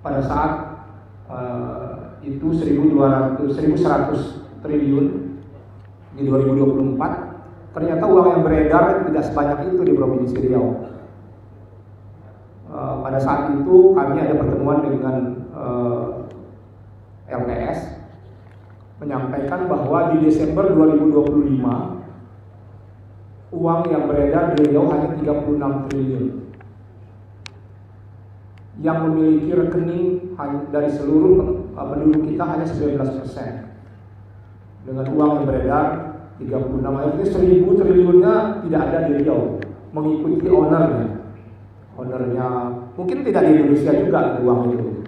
pada saat itu 1.100 triliun di 2024, ternyata uang yang beredar tidak sebanyak itu di Provinsi Riau. Pada saat itu kami ada pertemuan dengan LPS menyampaikan bahwa di Desember 2025 uang yang beredar di Riau hanya 36 triliun. Yang memiliki rekening dari seluruh penduduk kita hanya 19%. Dengan uang yang beredar 36, artinya 1.000 triliunnya tidak ada di Riau, mengikuti ownernya mungkin tidak di Indonesia juga uang itu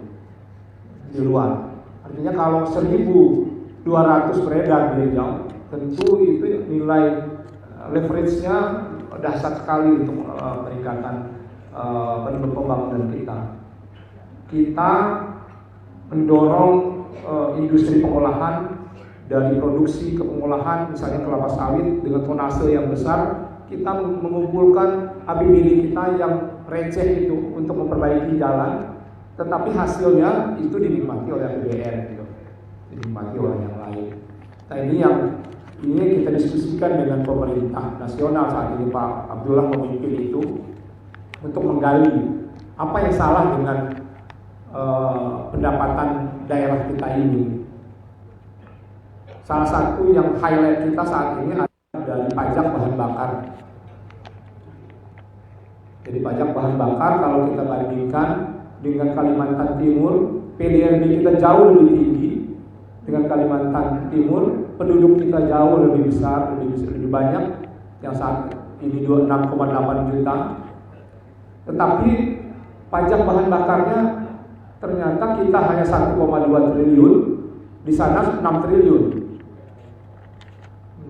di luar. Artinya kalau 1.200 beredar di Riau, tentu itu nilai leverage-nya dahsyat sekali untuk peningkatan pembangunan kita. Kita mendorong industri pengolahan dari produksi ke pengolahan, misalnya kelapa sawit dengan tonase yang besar. Kita mengumpulkan APBD kita yang receh itu untuk memperbaiki jalan, tetapi hasilnya itu dinikmati oleh APBN, gitu. Dinikmati oleh yang lain. Nah ini kita diskusikan dengan pemerintah nasional saat ini. Pak Abdullah memimpin itu untuk menggali apa yang salah dengan pendapatan daerah kita ini. Salah satu yang highlight kita saat ini adalah dari pajak bahan bakar. Jadi pajak bahan bakar kalau kita bandingkan dengan Kalimantan Timur, PDRB kita jauh lebih tinggi dengan Kalimantan Timur, penduduk kita jauh lebih besar, lebih banyak, yang saat ini 26,8 juta. Tetapi pajak bahan bakarnya ternyata kita hanya 1,2 triliun, di sana 6 triliun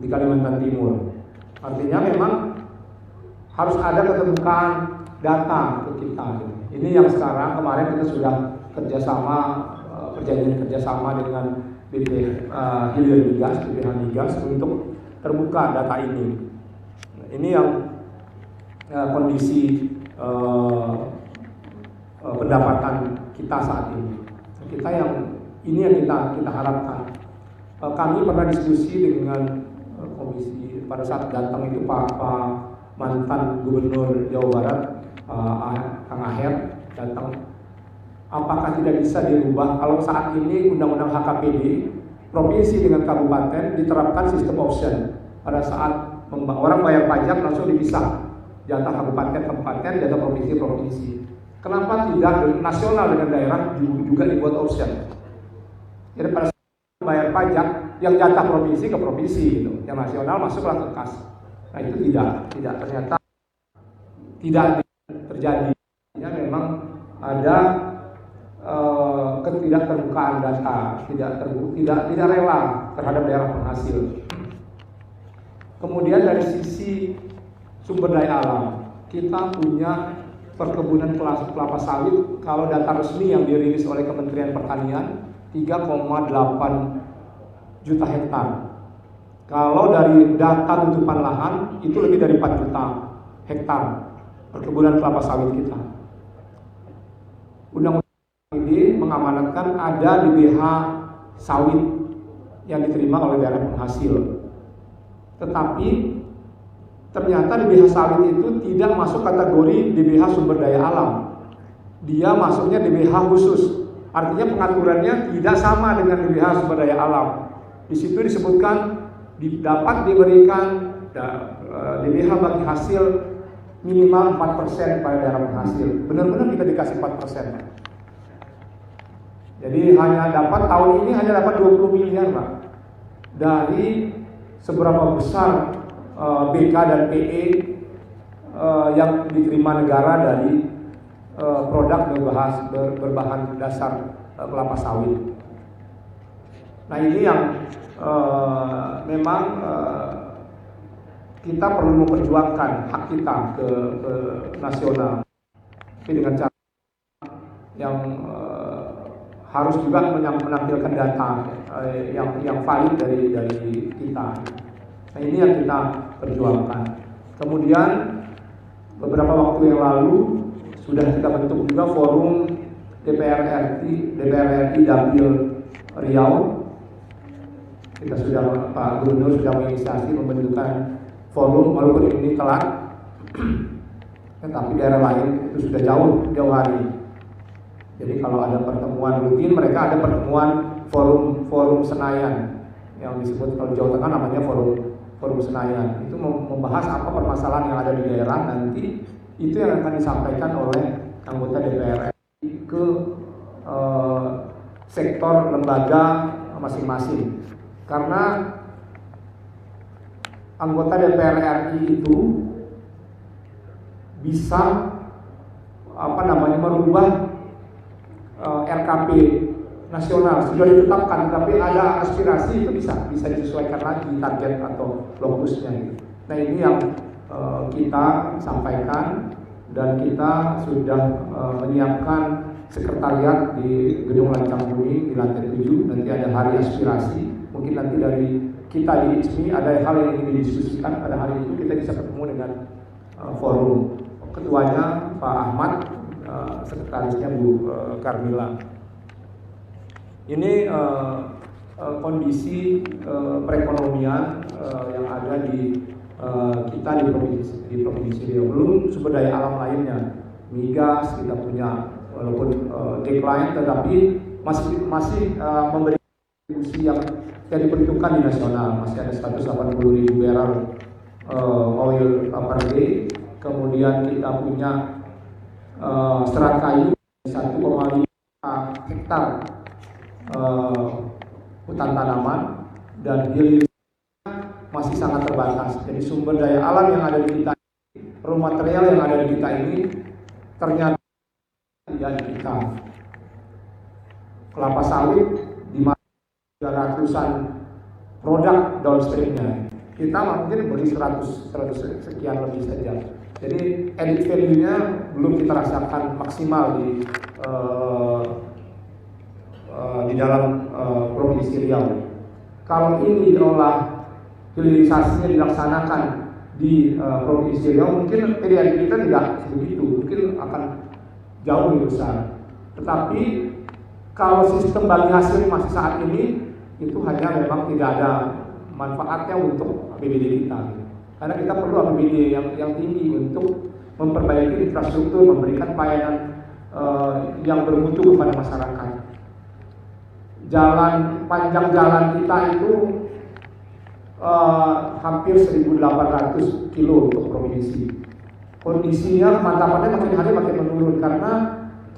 di Kalimantan Timur. Artinya memang harus ada keterbukaan data ke kita. Ini yang sekarang kemarin kita sudah perjanjian kerjasama dengan BP Hilir Migas, BPH Migas untuk terbuka data ini. Ini yang kondisi pendapatan kita saat ini. Ini yang kita harapkan. Kami pernah diskusi dengan komisi pada saat datang itu Pak mantan Gubernur Jawa Barat Kang Aher datang. Apakah tidak bisa dirubah kalau saat ini undang-undang HKPD provinsi dengan kabupaten diterapkan sistem option. Pada saat orang bayar pajak langsung dipisah jatah kabupaten, jatah provinsi. Kenapa tidak nasional dengan daerah juga dibuat option? Jadi pada saat bayar pajak yang jatah provinsi ke provinsi gitu, yang nasional masuklah ke kas. Nah itu tidak ternyata tidak terjadi. Ya, memang ada ketidakterbukaan data, tidak rela terhadap daerah penghasil. Kemudian dari sisi sumber daya alam, kita punya perkebunan kelapa sawit. Kalau data resmi yang dirilis oleh Kementerian Pertanian 3,8 juta hektar. Kalau dari data tutupan lahan itu lebih dari 4 juta hektar perkebunan kelapa sawit kita. Undang-undang ini mengamanatkan ada DBH sawit yang diterima oleh daerah penghasil. Tetapi ternyata DBH sawit itu tidak masuk kategori DBH sumber daya alam. Dia masuknya DBH khusus. Artinya pengaturannya tidak sama dengan DBH sumber daya alam. Di situ disebutkan dapat diberikan DBH bagi hasil minimal 4% pada daerah penghasil. Benar-benar kita dikasih 4%. Jadi tahun ini hanya dapat 20 miliar Pak. Dari seberapa besar BK dan PE yang diterima negara dari produk berbahan dasar kelapa sawit. Nah ini yang memang kita perlu memperjuangkan hak kita ke nasional, tapi dengan cara yang harus juga menampilkan data yang valid dari kita. Nah ini yang kita perjuangkan. Kemudian beberapa waktu yang lalu sudah kita bentuk juga forum DPR RI Dapil Riau. Kita sudah, Pak Gubernur sudah menginisiasi pembentukan forum, walaupun ini telat, tetapi daerah lain itu sudah jauh hari. Jadi kalau ada pertemuan rutin, mereka ada pertemuan forum Senayan yang disebut kalau Jawa Tengah namanya forum Senayan. Itu membahas apa permasalahan yang ada di daerah, nanti itu yang akan disampaikan oleh anggota DPR RI ke sektor lembaga masing-masing. Karena anggota DPR RI itu bisa merubah RKP nasional sudah ditetapkan, tapi ada aspirasi itu bisa disesuaikan lagi target atau lokusnya. Nah ini yang kita sampaikan, dan kita sudah menyiapkan sekretariat di Gedung Lancang Kuning di lantai 7. Nanti ada hari aspirasi, mungkin nanti dari kita di sini ada hal yang ingin didiskusikan pada hari itu, kita bisa ketemu dengan forum. Ketuanya Pak Ahmad, sekretarisnya Bu Karmila. Ini kondisi perekonomian yang ada di kita di provinsi Riau. Belum sumber daya alam lainnya, migas kita punya, walaupun decline, tetapi masih memberi kontribusi yang diperhitungkan di nasional. Masih ada 180.000 barrel oil per day. Kemudian kita punya serat kayu 1,5 hektar hutan tanaman, dan hilir masih sangat terbatas. Jadi sumber daya alam yang ada di kita, raw material yang ada di kita ini ternyata tidak di kita. Kelapa sawit di 300-an produk downstreamnya, kita mungkin beri 100 sekian lebih saja. Jadi added value-nya belum kita rasakan maksimal di dalam provinsi Riau. Kalau ini diolah, hilirisasinya dilaksanakan di provinsi Riau, mungkin PDRI kita tidak begitu, mungkin akan jauh lebih besar. Tetapi kalau sistem bagi hasil masih saat ini, itu hanya memang tidak ada manfaatnya untuk APBD kita. Karena kita perlu APBD yang tinggi untuk memperbaiki infrastruktur, memberikan pelayanan yang bermutu kepada masyarakat. Panjang jalan kita itu hampir 1.800 kilo untuk provinsi. Kondisinya kemantapannya makin hari makin menurun karena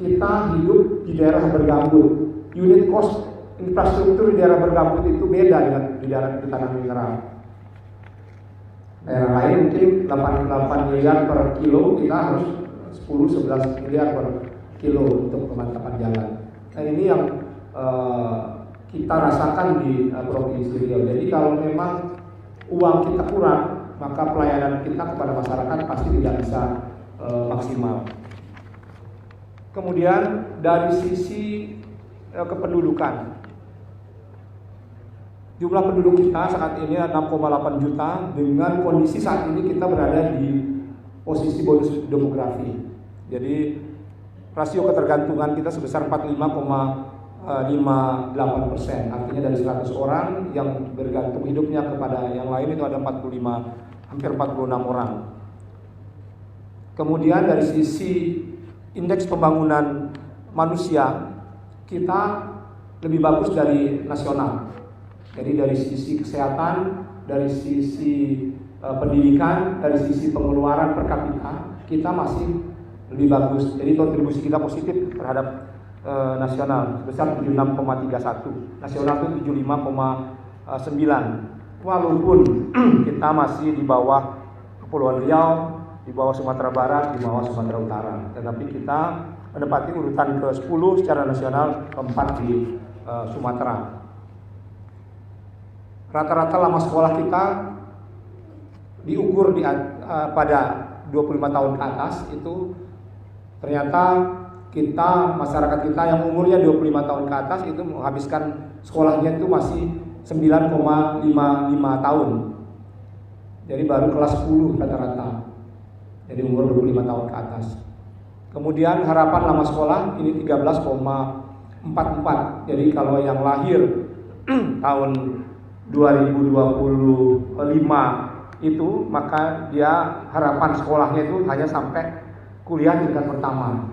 kita hidup di daerah bergambut. Unit cost infrastruktur di daerah bergambut itu beda dengan di daerah di tanah mineral. Daerah lain mungkin 8 miliar per kilo, kita harus 10-11 miliar per kilo untuk pemantapan jalan. Nah ini yang kita rasakan di provinsi Riau. Jadi kalau memang uang kita kurang, maka pelayanan kita kepada masyarakat pasti tidak bisa maksimal. Kemudian dari sisi kependudukan, jumlah penduduk kita saat ini 6,8 juta. Dengan kondisi saat ini kita berada di posisi bonus demografi. Jadi rasio ketergantungan kita sebesar 45,58%. Artinya dari 100 orang yang bergantung hidupnya kepada yang lain itu ada hampir 46 orang. Kemudian dari sisi indeks pembangunan manusia kita lebih bagus dari nasional. Jadi dari sisi kesehatan, dari sisi pendidikan, dari sisi pengeluaran per kapita kita masih lebih bagus. Jadi kontribusi kita positif terhadap nasional sebesar 76,31, nasional itu 75,9. Walaupun kita masih di bawah Kepulauan Riau, di bawah Sumatera Barat, di bawah Sumatera Utara, tetapi kita menempati urutan ke-10 secara nasional, keempat di Sumatera. Rata-rata lama sekolah kita diukur pada 25 tahun ke atas, itu ternyata masyarakat kita yang umurnya 25 tahun ke atas itu menghabiskan sekolahnya itu masih 9,55 tahun. Jadi baru kelas 10 rata-rata. Jadi umur 25 tahun ke atas. Kemudian harapan lama sekolah ini 13,44. Jadi kalau yang lahir tahun 2025 itu, maka dia harapan sekolahnya itu hanya sampai kuliah tingkat pertama.